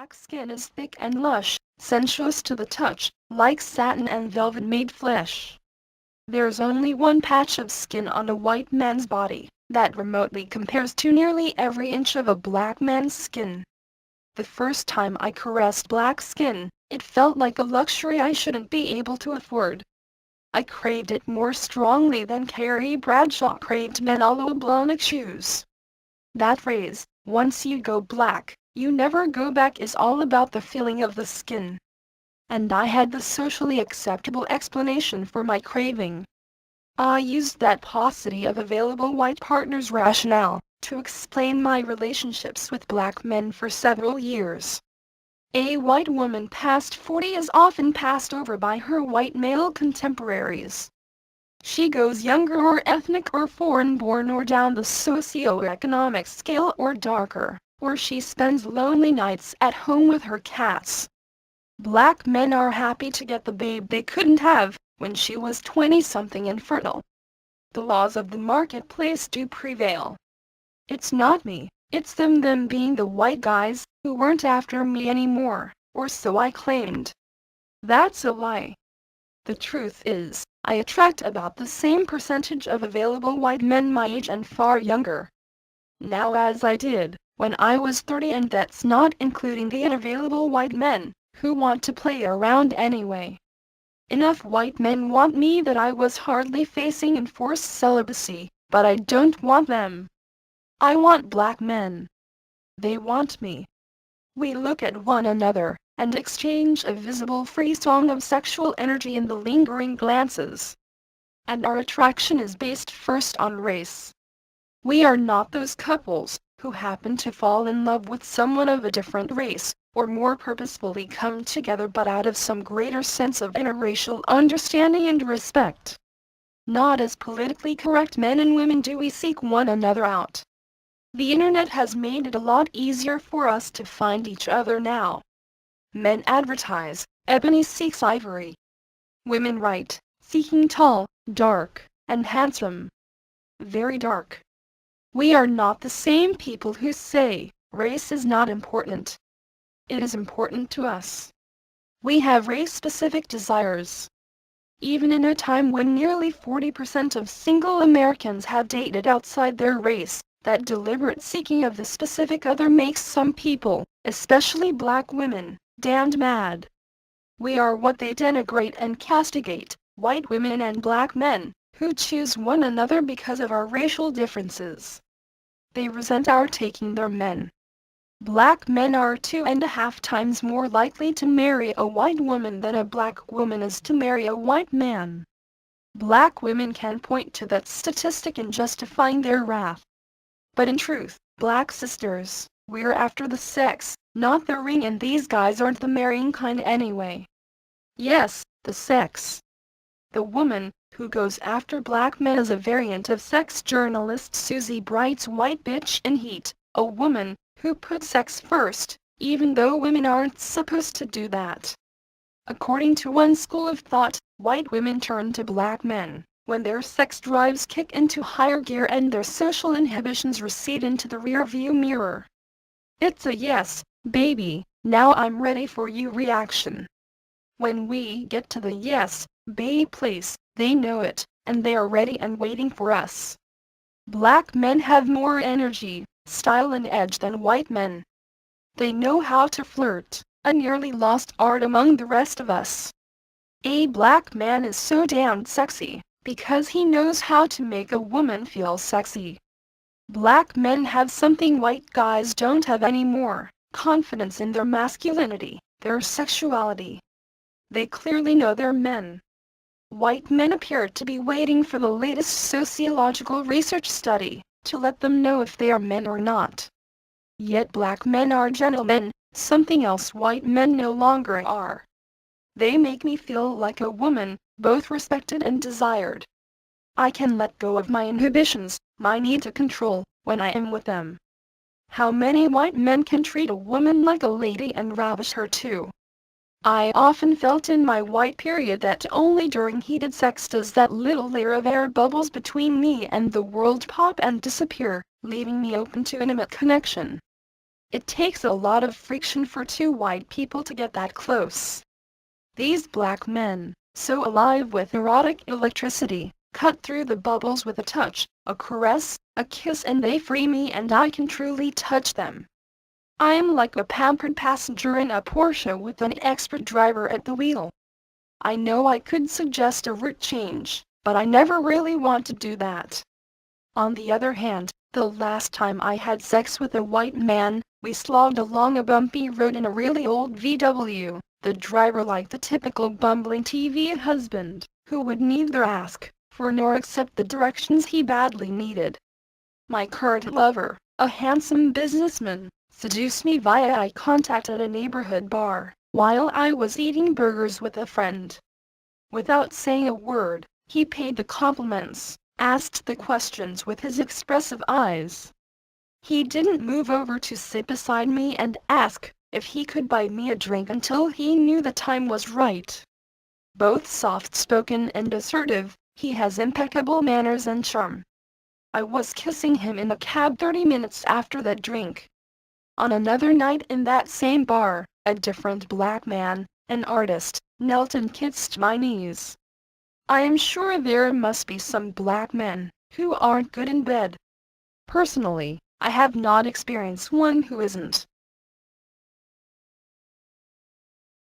black skin is thick and lush, sensuous to the touch, like satin and velvet-made flesh. There's only one patch of skin on a white man's body that remotely compares to nearly every inch of a black man's skin. The first time I caressed black skin, it felt like a luxury I shouldn't be able to afford. I craved it more strongly than Carrie Bradshaw craved Manolo Blahnik's shoes. That phrase, "once you go black, you never go back," is all about the feeling of the skin. And I had the socially acceptable explanation for my craving. I used that paucity of available white partners rationale to explain my relationships with black men for several years. A white woman past 40 is often passed over by her white male contemporaries. She goes younger or ethnic or foreign-born or down the socio-economic scale or darker, or she spends lonely nights at home with her cats. Black men are happy to get the babe they couldn't have when she was 20-something and fertile. The laws of the marketplace do prevail. It's not me, it's them being the white guys who weren't after me anymore, or so I claimed. That's a lie. The truth is, I attract about the same percentage of available white men my age and far younger now as I did when I was 30, and that's not including the unavailable white men who want to play around anyway. Enough white men want me that I was hardly facing enforced celibacy, but I don't want them. I want black men. They want me. We look at one another and exchange a visible free-song of sexual energy in the lingering glances. And our attraction is based first on race. We are not those couples who happen to fall in love with someone of a different race, or more purposefully come together but out of some greater sense of interracial understanding and respect. Not as politically correct men and women do we seek one another out. The internet has made it a lot easier for us to find each other now. Men advertise, ebony seeks ivory. Women write, seeking tall, dark, and handsome. Very dark. We are not the same people who say, race is not important. It is important to us. We have race-specific desires. Even in a time when nearly 40% of single Americans have dated outside their race, that deliberate seeking of the specific other makes some people, especially black women, damned mad. We are what they denigrate and castigate, white women and black men, who choose one another because of our racial differences. They resent our taking their men. Black men are 2.5 times more likely to marry a white woman than a black woman is to marry a white man. Black women can point to that statistic in justifying their wrath. But in truth, black sisters, we're after the sex, not the ring, and these guys aren't the marrying kind anyway. Yes, the sex. The woman who goes after black men is a variant of sex journalist Susie Bright's white bitch in Heat, a woman who puts sex first, even though women aren't supposed to do that. According to one school of thought, white women turn to black men when their sex drives kick into higher gear and their social inhibitions recede into the rearview mirror. It's a yes, baby, now I'm ready for you reaction. When we get to the yes, babe place, they know it, and they are ready and waiting for us. Black men have more energy, style and edge than white men. They know how to flirt, a nearly lost art among the rest of us. A black man is so damned sexy because he knows how to make a woman feel sexy. Black men have something white guys don't have anymore: confidence in their masculinity, their sexuality. They clearly know they're men. White men appear to be waiting for the latest sociological research study to let them know if they are men or not. Yet black men are gentlemen, something else white men no longer are. They make me feel like a woman, both respected and desired. I can let go of my inhibitions, my need to control, when I am with them. How many white men can treat a woman like a lady and ravish her too? I often felt in my white period that only during heated sex does that little layer of air bubbles between me and the world pop and disappear, leaving me open to intimate connection. It takes a lot of friction for two white people to get that close. These black men, so alive with erotic electricity, cut through the bubbles with a touch, a caress, a kiss, and they free me and I can truly touch them. I am like a pampered passenger in a Porsche with an expert driver at the wheel. I know I could suggest a route change, but I never really want to do that. On the other hand, the last time I had sex with a white man, we slogged along a bumpy road in a really old VW, the driver like the typical bumbling TV husband, who would neither ask for nor accept the directions he badly needed. My current lover, a handsome businessman, seduced me via eye contact at a neighborhood bar, while I was eating burgers with a friend. Without saying a word, he paid the compliments, asked the questions with his expressive eyes. He didn't move over to sit beside me and ask if he could buy me a drink until he knew the time was right. Both soft-spoken and assertive, he has impeccable manners and charm. I was kissing him in a cab 30 minutes after that drink. On another night in that same bar, a different black man, an artist, knelt and kissed my knees. I am sure there must be some black men who aren't good in bed. Personally, I have not experienced one who isn't.